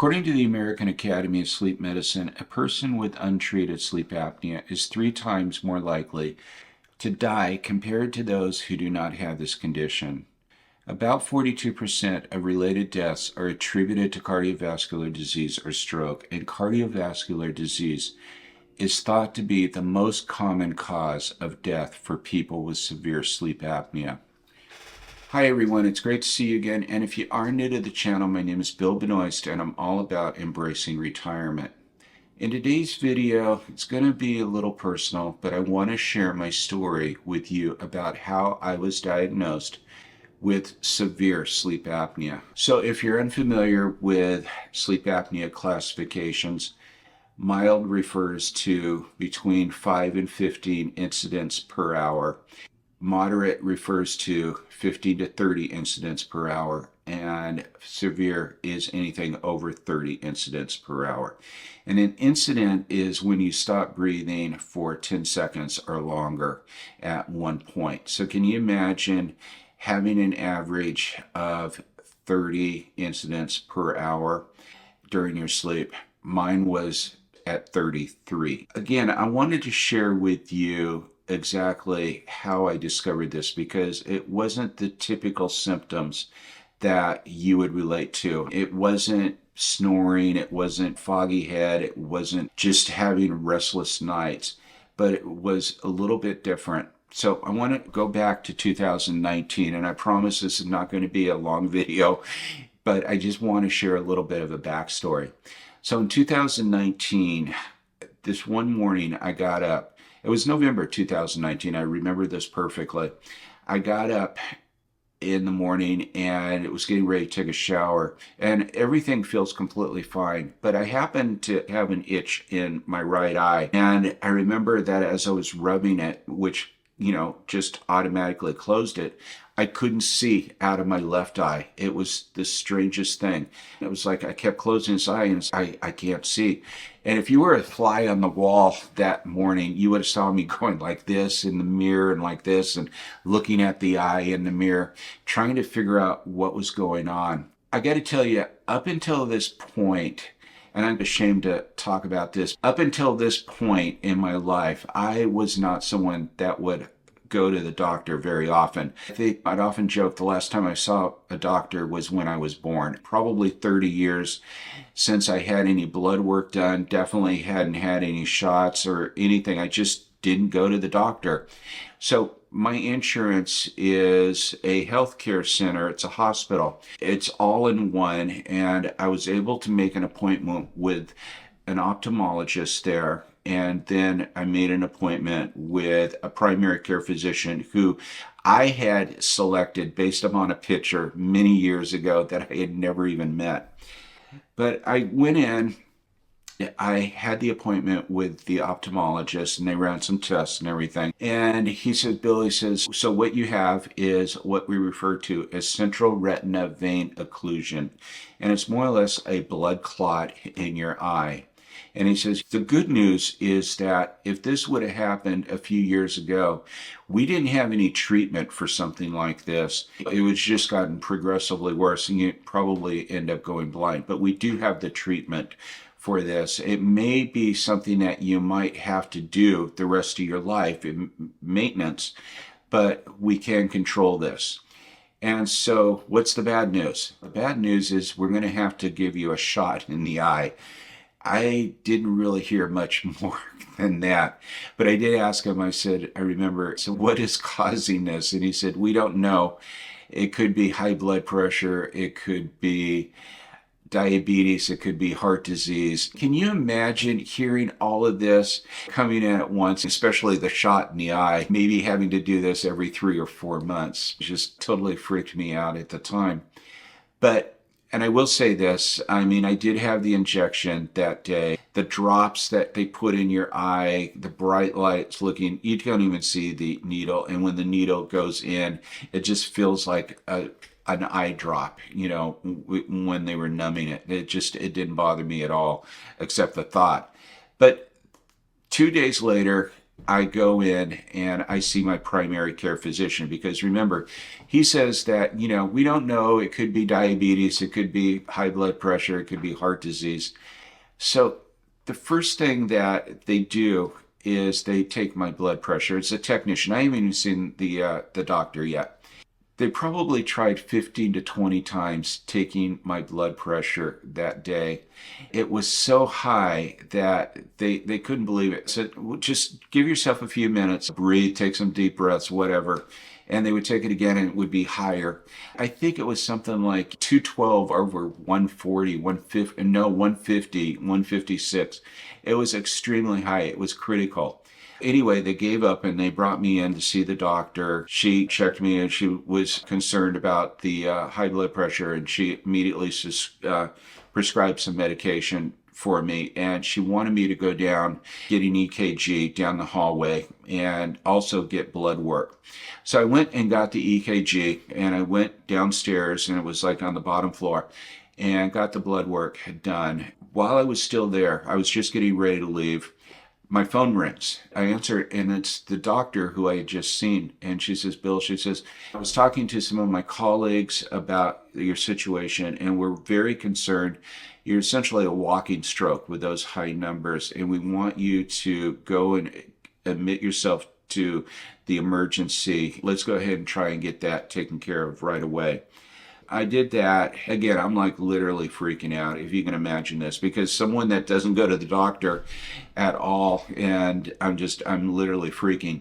According to the American Academy of Sleep Medicine, a person with untreated sleep apnea is 3 times more likely to die compared to those who do not have this condition. About 42% of related deaths are attributed to cardiovascular disease or stroke, and cardiovascular disease is thought to be the most common cause of death for people with severe sleep apnea. Hi everyone, it's great to see you again, and if you are new to the channel, my name is Bill Benoist and I'm all about embracing retirement. In today's video, it's going to be a little personal, but I want to share my story with you about how I was diagnosed with severe sleep apnea. So if you're unfamiliar with sleep apnea classifications, mild refers to between 5 and 15 incidents per hour. Moderate refers to 15 to 30 incidents per hour, and severe is anything over 30 incidents per hour. And an incident is when you stop breathing for 10 seconds or longer at one point. So can you imagine having an average of 30 incidents per hour during your sleep? Mine was at 33. Again, I wanted to share with you exactly how I discovered this, because it wasn't the typical symptoms that you would relate to. It wasn't snoring, it wasn't foggy head, it wasn't just having restless nights, but it was a little bit different. So I want to go back to 2019, and I promise this is not going to be a long video, but I just want to share a little bit of a backstory. So in 2019, this one morning I got up. It was November 2019. I remember this perfectly. I got up in the morning and it was getting ready to take a shower, and everything feels completely fine. But I happened to have an itch in my right eye. And I remember that as I was rubbing it, which, just automatically closed it, I couldn't see out of my left eye. It was the strangest thing. It was like I kept closing his eye and I can't see. And if you were a fly on the wall that morning, you would have saw me going like this in the mirror and like this and looking at the eye in the mirror, trying to figure out what was going on. I got to tell you, up until this point, and I'm ashamed to talk about this, up until this point in my life, I was not someone that would go to the doctor very often. I think I'd often joke the last time I saw a doctor was when I was born. Probably 30 years since I had any blood work done, definitely hadn't had any shots or anything. I just didn't go to the doctor. So my insurance is a healthcare center. It's a hospital. It's all in one, and I was able to make an appointment with an ophthalmologist there. And then I made an appointment with a primary care physician who I had selected based upon a picture many years ago that I had never even met. But I went in, I had the appointment with the ophthalmologist, and they ran some tests and everything. And he says, Bill, he says, so what you have is what we refer to as central retina vein occlusion. And it's more or less a blood clot in your eye. And he says, the good news is that if this would have happened a few years ago, we didn't have any treatment for something like this. It was just gotten progressively worse, and you'd probably end up going blind. But we do have the treatment for this. It may be something that you might have to do the rest of your life in maintenance, but we can control this. And so what's the bad news? The bad news is we're going to have to give you a shot in the eye. I didn't really hear much more than that, but I did ask him. I said, I remember, so what is causing this? And he said, we don't know. It could be high blood pressure. It could be diabetes. It could be heart disease. Can you imagine hearing all of this coming in at once, especially the shot in the eye, maybe having to do this every 3 or 4 months? It just totally freaked me out at the time. And I will say this, I mean, I did have the injection that day. The drops that they put in your eye, the bright lights looking, you don't even see the needle. And when the needle goes in, it just feels like an eye drop, when they were numbing it. It didn't bother me at all, except the thought. But 2 days later, I go in and I see my primary care physician, because remember, he says that, we don't know, it could be diabetes, it could be high blood pressure, it could be heart disease. So the first thing that they do is they take my blood pressure. It's a technician. I haven't even seen the doctor yet. They probably tried 15 to 20 times taking my blood pressure that day. It was so high that they couldn't believe it. So just give yourself a few minutes, breathe, take some deep breaths, whatever. And they would take it again and it would be higher. I think it was something like 212 over 140, 150, no, 150, 156. It was extremely high. It was critical. Anyway, they gave up and they brought me in to see the doctor. She checked me and she was concerned about the high blood pressure, and she immediately prescribed some medication for me, and she wanted me to go down, get an EKG down the hallway, and also get blood work. So I went and got the EKG, and I went downstairs, and it was like on the bottom floor, and got the blood work done. While I was still there, I was just getting ready to leave. My phone rings. I answer it, and it's the doctor who I had just seen. And she says, Bill, she says, I was talking to some of my colleagues about your situation, and we're very concerned. You're essentially a walking stroke with those high numbers, and we want you to go and admit yourself to the emergency. Let's go ahead and try and get that taken care of right away. I did that. Again, I'm like literally freaking out, if you can imagine this, because someone that doesn't go to the doctor at all, and I'm literally freaking.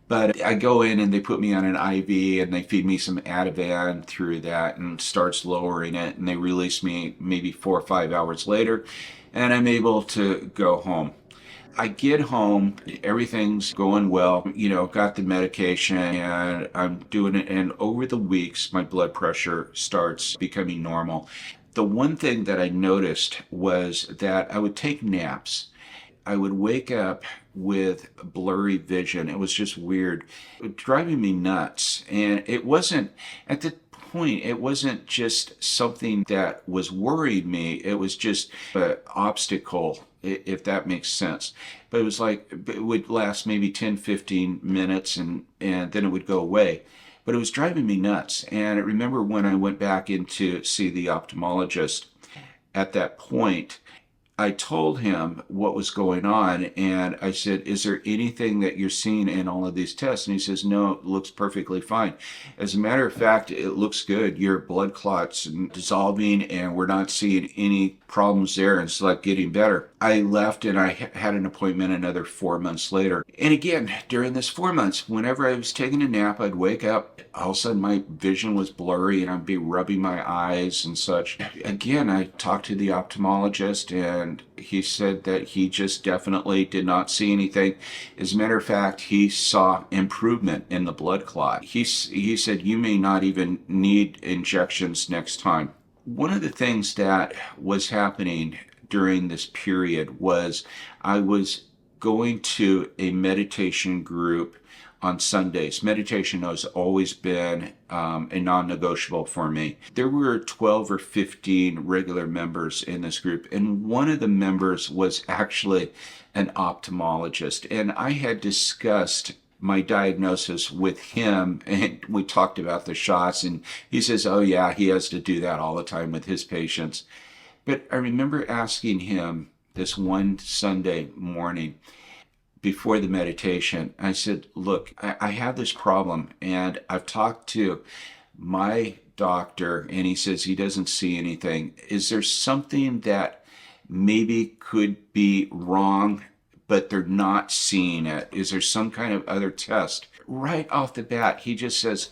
But I go in and they put me on an IV and they feed me some Ativan through that, and starts lowering it, and they release me maybe 4 or 5 hours later, and I'm able to go home. I get home, everything's going well, got the medication, and I'm doing it. And over the weeks, my blood pressure starts becoming normal. The one thing that I noticed was that I would take naps. I would wake up with blurry vision. It was just weird. It was driving me nuts. And it wasn't, at the point, it wasn't just something that was worrying me. It was just an obstacle, if that makes sense. But it was like, it would last maybe 10, 15 minutes, and then it would go away. But it was driving me nuts. And I remember when I went back in to see the ophthalmologist, at that point, I told him what was going on, and I said, is there anything that you're seeing in all of these tests? And he says, no, it looks perfectly fine. As a matter of fact, it looks good. Your blood clots dissolving, and we're not seeing any problems there, and it's like getting better. I left and I had an appointment another 4 months later. And again, during this 4 months, whenever I was taking a nap, I'd wake up, all of a sudden my vision was blurry and I'd be rubbing my eyes and such. Again, I talked to the ophthalmologist, and he said that he just definitely did not see anything. As a matter of fact, he saw improvement in the blood clot. He said you may not even need injections next time. One of the things that was happening during this period was I was going to a meditation group on Sundays. Meditation has always been a non-negotiable for me. There were 12 or 15 regular members in this group, and one of the members was actually an ophthalmologist. And I had discussed my diagnosis with him, and we talked about the shots, and he says, oh yeah, he has to do that all the time with his patients. But I remember asking him this one Sunday morning before the meditation, I said, look, I have this problem, and I've talked to my doctor, and he says he doesn't see anything. Is there something that maybe could be wrong, but they're not seeing it? Is there some kind of other test? Right off the bat, he just says,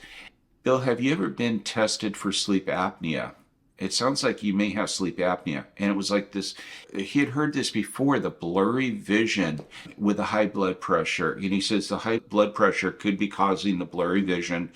Bill, have you ever been tested for sleep apnea? It sounds like you may have sleep apnea. And it was like this, he had heard this before, the blurry vision with the high blood pressure. And he says the high blood pressure could be causing the blurry vision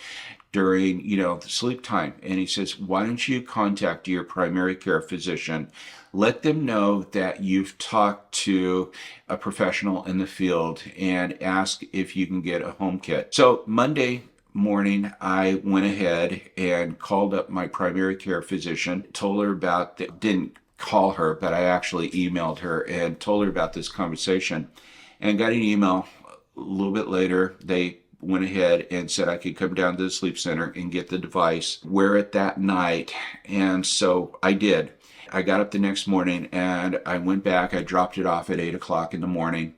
during, the sleep time. And he says, why don't you contact your primary care physician? Let them know that you've talked to a professional in the field and ask if you can get a home kit. So Monday morning, I went ahead and called up my primary care physician, told her about, didn't call her, but I actually emailed her and told her about this conversation, and got an email A little bit later, they went ahead and said I could come down to the sleep center and get the device, wear it that night. And so I did. I got up the next morning and I went back. I dropped it off at 8 o'clock in the morning.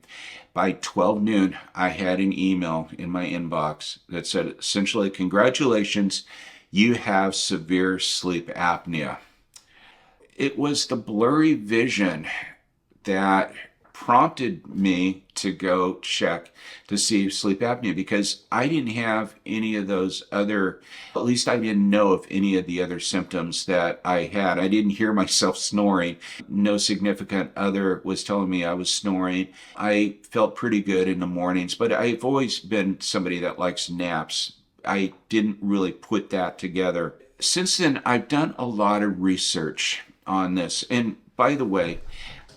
By 12 noon, I had an email in my inbox that said essentially, congratulations, you have severe sleep apnea. It was the blurry vision that prompted me to go check to see sleep apnea, because I didn't have any of those other, at least I didn't know of any of the other symptoms that I had. I didn't hear myself snoring. No significant other was telling me I was snoring. I felt pretty good in the mornings, but I've always been somebody that likes naps. I didn't really put that together. Since then, I've done a lot of research on this. And by the way,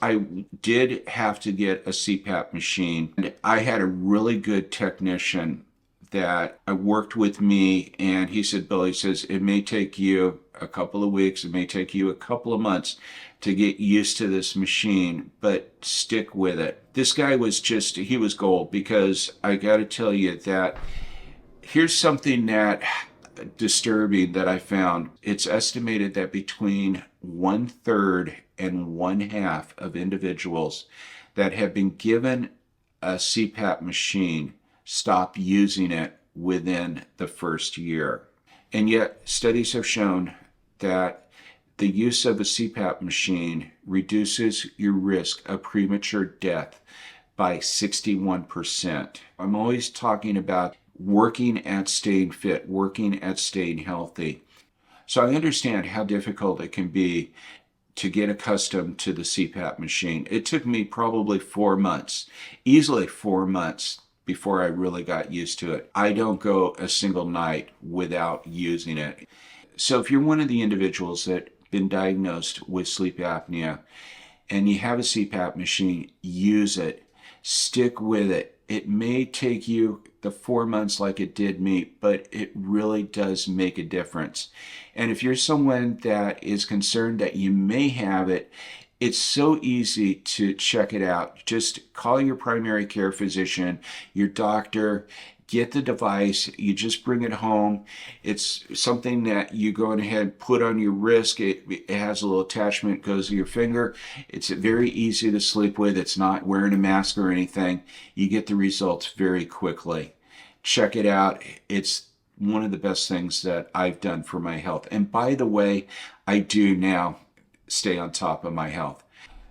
I did have to get a CPAP machine. And I had a really good technician that worked with me, and he said, Bill, he says, it may take you a couple of weeks, it may take you a couple of months to get used to this machine, but stick with it. This guy was just, he was gold, because I got to tell you that here's something that disturbing that I found. It's estimated that between 1/3 and 1/2 of individuals that have been given a CPAP machine stop using it within the first year. And yet, studies have shown that the use of a CPAP machine reduces your risk of premature death by 61%. I'm always talking about working at staying fit, working at staying healthy. So I understand how difficult it can be to get accustomed to the CPAP machine. It took me probably 4 months, easily 4 months, before I really got used to it. I don't go a single night without using it. So if you're one of the individuals that been diagnosed with sleep apnea and you have a CPAP machine, use it. Stick with it. It may take you the 4 months like it did me, but it really does make a difference. And if you're someone that is concerned that you may have it, it's so easy to check it out. Just call your primary care physician, your doctor, get the device, you just bring it home. It's something that you go ahead, put on your wrist. It has a little attachment, goes to your finger. It's very easy to sleep with. It's not wearing a mask or anything. You get the results very quickly. Check it out. It's one of the best things that I've done for my health. And by the way, I do now stay on top of my health.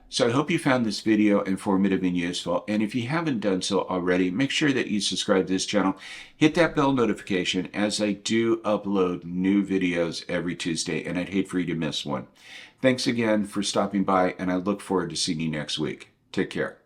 So I hope you found this video informative and useful. And if you haven't done so already, make sure that you subscribe to this channel. Hit that bell notification, as I do upload new videos every Tuesday, and I'd hate for you to miss one. Thanks again for stopping by, and I look forward to seeing you next week. Take care.